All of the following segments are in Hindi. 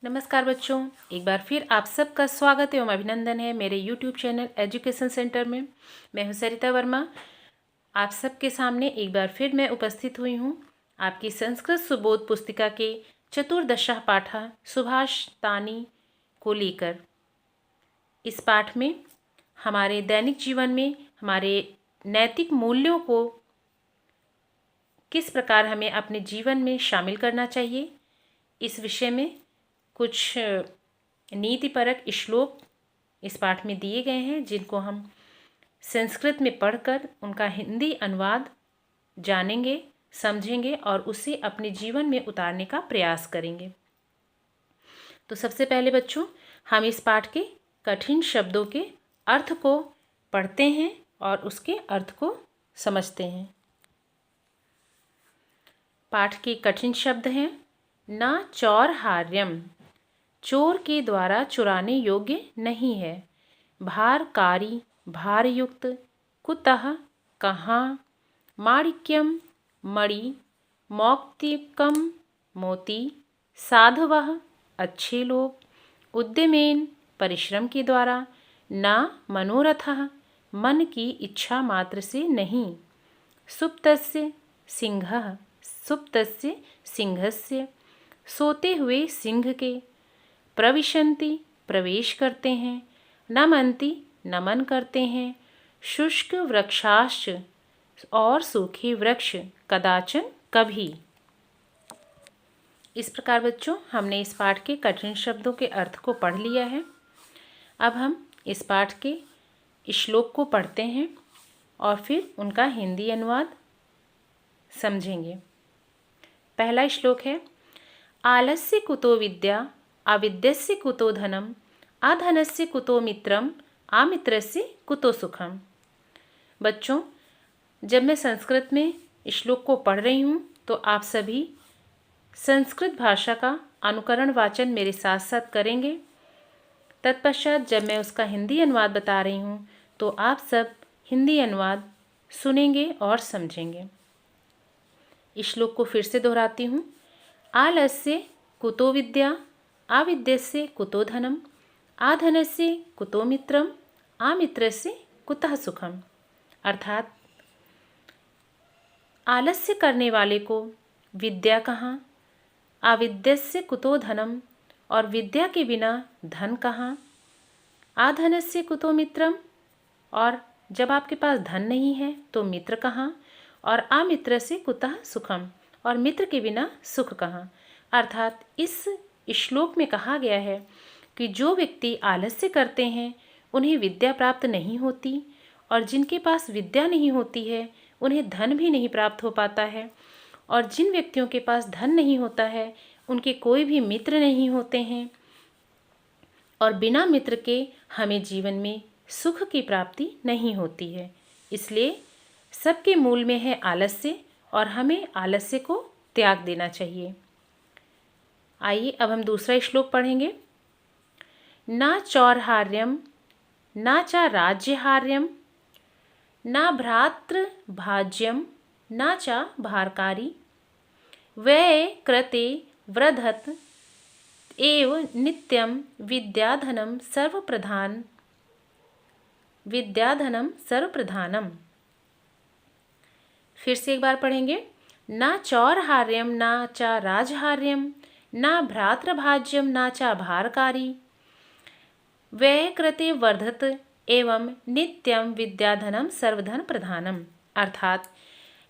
नमस्कार बच्चों, एक बार फिर आप सबका स्वागत एवं अभिनंदन है मेरे YouTube चैनल एजुकेशन सेंटर में। मैं हूं सरिता वर्मा। आप सबके सामने एक बार फिर मैं उपस्थित हुई हूं आपकी संस्कृत सुबोध पुस्तिका के चतुर्दशः पाठः सुभाष तानी को लेकर। इस पाठ में हमारे दैनिक जीवन में हमारे नैतिक मूल्यों को किस प्रकार हमें अपने जीवन में शामिल करना चाहिए, इस विषय में कुछ नीतिपरक श्लोक इस पाठ में दिए गए हैं, जिनको हम संस्कृत में पढ़कर उनका हिंदी अनुवाद जानेंगे, समझेंगे और उसे अपने जीवन में उतारने का प्रयास करेंगे। तो सबसे पहले बच्चों, हम इस पाठ के कठिन शब्दों के अर्थ को पढ़ते हैं और उसके अर्थ को समझते हैं। पाठ के कठिन शब्द हैं न चौरहार्यम, चोर के द्वारा चुराने योग्य नहीं है। भारकारी, भारयुक्त, कुतः, कहाँ, माणिक्यम, मणि, मौक्तिकम, मोती, साधवः, अच्छे लोग, उद्यमेन, परिश्रम के द्वारा, न मनोरथः, मन की इच्छा मात्र से नहीं, सुप्तस्य, सिंहः, सुप्तस्य, सिंहस्य, सोते हुए सिंह के, प्रविशन्ति, प्रवेश करते हैं, नमन्ति, नमन करते हैं, शुष्क वृक्षाश्च, और सूखे वृक्ष, कदाचन, कभी। इस प्रकार बच्चों, हमने इस पाठ के कठिन शब्दों के अर्थ को पढ़ लिया है। अब हम इस पाठ के श्लोक को पढ़ते हैं और फिर उनका हिंदी अनुवाद समझेंगे। पहला श्लोक है, आलस्य कुतो विद्या, अविद्यस्य कुतो धनम, अधनस्य कुतो मित्रम, अमित्रस्य कुतो सुखम। बच्चों, जब मैं संस्कृत में श्लोक को पढ़ रही हूँ तो आप सभी संस्कृत भाषा का अनुकरण वाचन मेरे साथ साथ करेंगे। तत्पश्चात जब मैं उसका हिंदी अनुवाद बता रही हूँ तो आप सब हिंदी अनुवाद सुनेंगे और समझेंगे। श्लोक को फिर से दोहराती हूँ। आलस्य कुतो विद्या, अविद्यस्य कुतो धनम, अधनस्य कुतो मित्रम, अमित्रस्य कुतः सुखम। अर्थात आलस्य करने वाले को विद्या कहाँ, अविद्यस्य कुतो धनम, और विद्या के बिना धन कहाँ, अधनस्य कुतो मित्रम, और जब आपके पास धन नहीं है तो मित्र कहाँ, और अमित्रस्य कुतः सुखम, और मित्र के बिना सुख कहाँ। अर्थात इस श्लोक में कहा गया है कि जो व्यक्ति आलस्य करते हैं उन्हें विद्या प्राप्त नहीं होती, और जिनके पास विद्या नहीं होती है उन्हें धन भी नहीं प्राप्त हो पाता है, और जिन व्यक्तियों के पास धन नहीं होता है उनके कोई भी मित्र नहीं होते हैं, और बिना मित्र के हमें जीवन में सुख की प्राप्ति नहीं होती है। इसलिए सबके मूल में है आलस्य, और हमें आलस्य को त्याग देना चाहिए। आइए अब हम दूसरा श्लोक पढ़ेंगे। न चौरहार्यम, न च राज्यहार्यम, न भ्रातृभाज्यम, न च भारकारी, व्यये कृते वृधत एव नित्यं विद्याधनं सर्वप्रधानम। फिर से एक बार पढ़ेंगे। न चौरहार्यम, न च राजहार्यम, न भ्रातृभाज्यम, न च भारकारी, व्यये कृते वर्धत एवं नित्यम विद्याधनम सर्वधन प्रधानम। अर्थात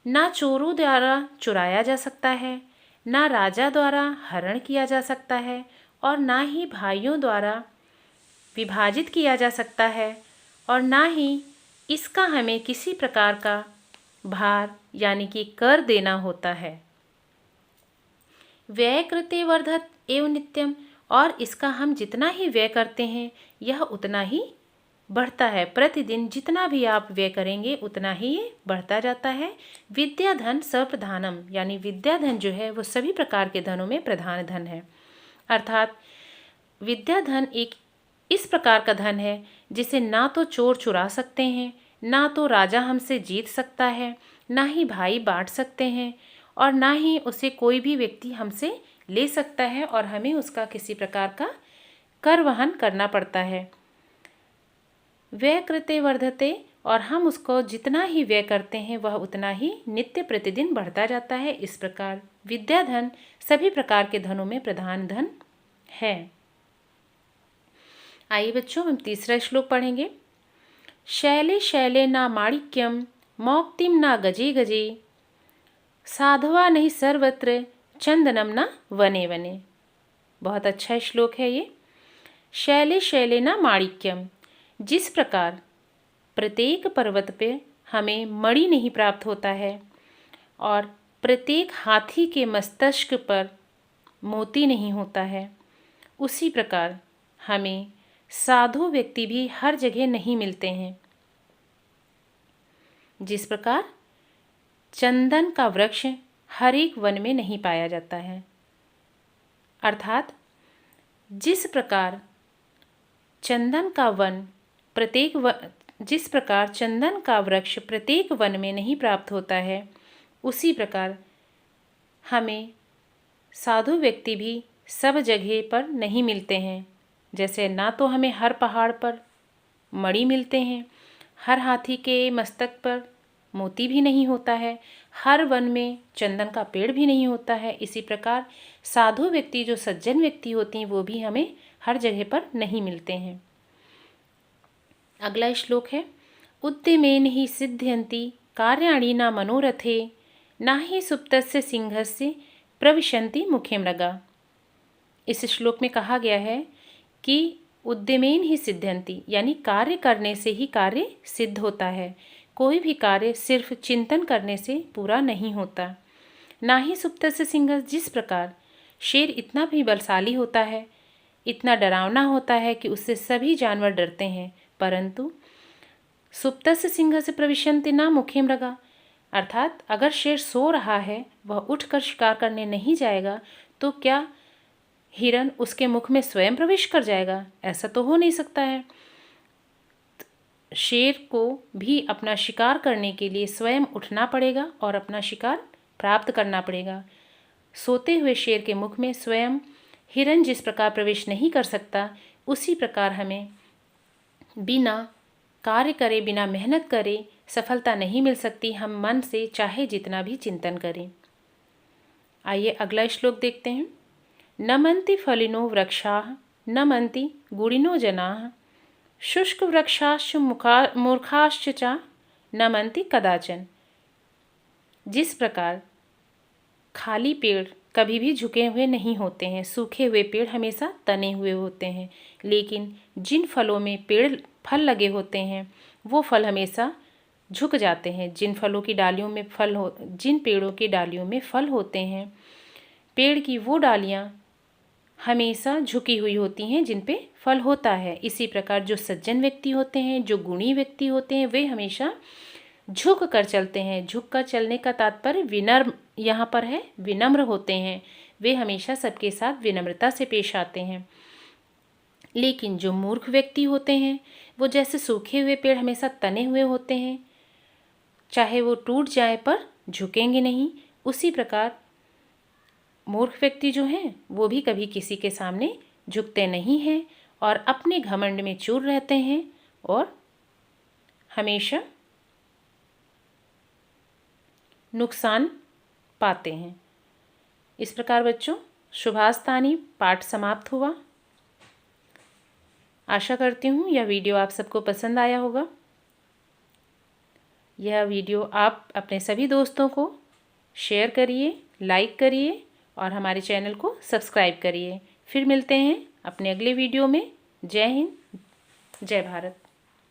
न चोरों द्वारा चुराया जा सकता है, न राजा द्वारा हरण किया जा सकता है, और न ही भाइयों द्वारा विभाजित किया जा सकता है, और न ही इसका हमें किसी प्रकार का भार यानी कि कर देना होता है। व्यय कृते वर्धत एवं नित्यम, और इसका हम जितना ही व्यय करते हैं यह उतना ही बढ़ता है। प्रतिदिन जितना भी आप व्यय करेंगे उतना ही ये बढ़ता जाता है। विद्याधन सर्वप्रधानम, यानी विद्याधन जो है वो सभी प्रकार के धनों में प्रधान धन है। अर्थात विद्याधन एक इस प्रकार का धन है जिसे ना तो चोर चुरा सकते हैं, ना तो राजा हमसे जीत सकता है, ना ही भाई बांट सकते हैं, और ना ही उसे कोई भी व्यक्ति हमसे ले सकता है और हमें उसका किसी प्रकार का कर वहन करना पड़ता है। व्यय कृते वर्धते, और हम उसको जितना ही व्यय करते हैं वह उतना ही नित्य प्रतिदिन बढ़ता जाता है। इस प्रकार विद्या धन सभी प्रकार के धनों में प्रधान धन है। आइए बच्चों, हम तीसरा श्लोक पढ़ेंगे। शैले शैले ना माणिक्यम मौक्तिम ना गजे गजे, साधवा नहीं सर्वत्र चंदनम ना वने वने। बहुत अच्छा श्लोक है ये। शैले शैले ना माणिक्यम, जिस प्रकार प्रत्येक पर्वत पे हमें मणि नहीं प्राप्त होता है और प्रत्येक हाथी के मस्तिष्क पर मोती नहीं होता है, उसी प्रकार हमें साधु व्यक्ति भी हर जगह नहीं मिलते हैं। जिस प्रकार चंदन का वृक्ष हर एक वन में नहीं पाया जाता है, अर्थात जिस प्रकार चंदन का वृक्ष प्रत्येक वन में नहीं प्राप्त होता है, उसी प्रकार हमें साधु व्यक्ति भी सब जगह पर नहीं मिलते हैं। जैसे ना तो हमें हर पहाड़ पर मणि मिलते हैं, हर हाथी के मस्तक पर मोती भी नहीं होता है, हर वन में चंदन का पेड़ भी नहीं होता है, इसी प्रकार साधु व्यक्ति जो सज्जन व्यक्ति होती हैं वो भी हमें हर जगह पर नहीं मिलते हैं। अगला श्लोक है। उद्यमेन ही सिद्ध्यन्ति कार्याणि न मनोरथे, ना ही सुप्तस्य सिंहस्य प्रविशन्ति मुखे मृगा। इस श्लोक में कहा गया है कि उद्यमेन ही सिद्ध्यन्ति, यानी कार्य करने से ही कार्य सिद्ध होता है। कोई भी कार्य सिर्फ चिंतन करने से पूरा नहीं होता। ना ही सुप्तस्य सिंह, जिस प्रकार शेर इतना भी बलशाली होता है, इतना डरावना होता है कि उससे सभी जानवर डरते हैं, परंतु सुप्तस्य सिंह से प्रविशन्ति ना मुखे मृगा, अर्थात अगर शेर सो रहा है, वह उठकर शिकार करने नहीं जाएगा तो क्या हिरन उसके मुख में स्वयं प्रवेश कर जाएगा? ऐसा तो हो नहीं सकता है। शेर को भी अपना शिकार करने के लिए स्वयं उठना पड़ेगा और अपना शिकार प्राप्त करना पड़ेगा। सोते हुए शेर के मुख में स्वयं हिरन जिस प्रकार प्रवेश नहीं कर सकता, उसी प्रकार हमें बिना कार्य करे, बिना मेहनत करे सफलता नहीं मिल सकती, हम मन से चाहे जितना भी चिंतन करें। आइए अगला श्लोक देखते हैं। नमन्ति फलिनो वृक्षाः नमन्ति गुणिनो जनाः, शुष्क वृक्षाश्च मूर्खाश्च च नमन्ति कदाचन। जिस प्रकार खाली पेड़ कभी भी झुके हुए नहीं होते हैं, सूखे हुए पेड़ हमेशा तने हुए होते हैं, लेकिन जिन फलों में फल लगे होते हैं वो फल हमेशा झुक जाते हैं। जिन पेड़ों की डालियों में फल होते हैं, पेड़ की वो डालियाँ हमेशा झुकी हुई होती हैं जिन पे फल होता है। इसी प्रकार जो सज्जन व्यक्ति होते हैं, जो गुणी व्यक्ति होते हैं, वे हमेशा झुक कर चलते हैं। झुक कर चलने का तात्पर्य विनम्र यहाँ पर है, विनम्र होते हैं। वे हमेशा सबके साथ विनम्रता से पेश आते हैं। लेकिन जो मूर्ख व्यक्ति होते हैं, वो जैसे सूखे हुए पेड़ हमेशा तने हुए होते हैं, चाहे वो टूट जाए पर झुकेंगे नहीं, उसी प्रकार मूर्ख व्यक्ति जो हैं वो भी कभी किसी के सामने झुकते नहीं हैं और अपने घमंड में चूर रहते हैं और हमेशा नुकसान पाते हैं। इस प्रकार बच्चों शुभास्तानी पाठ समाप्त हुआ। आशा करती हूँ यह वीडियो आप सबको पसंद आया होगा। यह वीडियो आप अपने सभी दोस्तों को शेयर करिए, लाइक करिए और हमारे चैनल को सब्सक्राइब करिए। फिर मिलते हैं अपने अगले वीडियो में। जय हिंद, जय भारत।